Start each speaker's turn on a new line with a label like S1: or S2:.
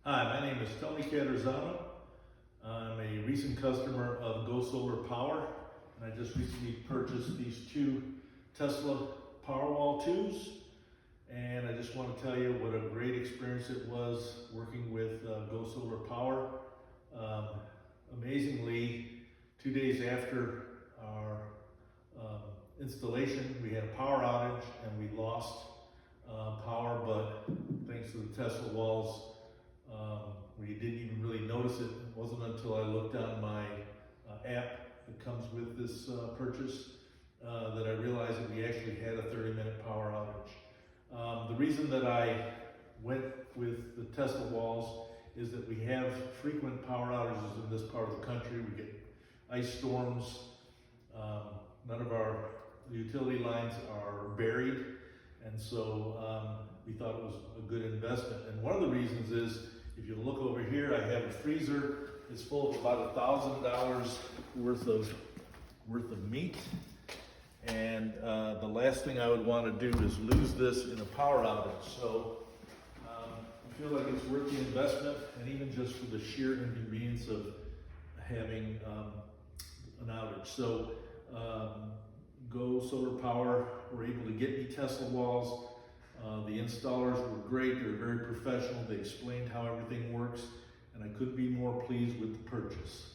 S1: Hi, my name is Tony Catarzano. I'm a recent customer of Go Solar Power, and I just recently purchased these two Tesla Powerwall 2s, and I just want to tell you what a great experience it was working with Go Solar Power. Amazingly, 2 days after our installation, we had a power outage and we lost power, but thanks to the Tesla walls, we didn't even really notice it. It wasn't until I looked on my app that comes with this purchase that I realized that we actually had a 30-minute power outage. The reason that I went with the Tesla walls is that we have frequent power outages in this part of the country. We get ice storms. None of our utility lines are buried, and so we thought it was a good investment. And one of the reasons is, if you look over here, I have a freezer. It's full of about $1,000 worth of meat. And the last thing I would want to do is lose this in a power outage. So I feel like it's worth the investment, and even just for the sheer inconvenience of having an outage. So Go Solar Power were able to get me Tesla walls. The installers were great. They were very professional. They explained how everything works, and I couldn't be more pleased with the purchase.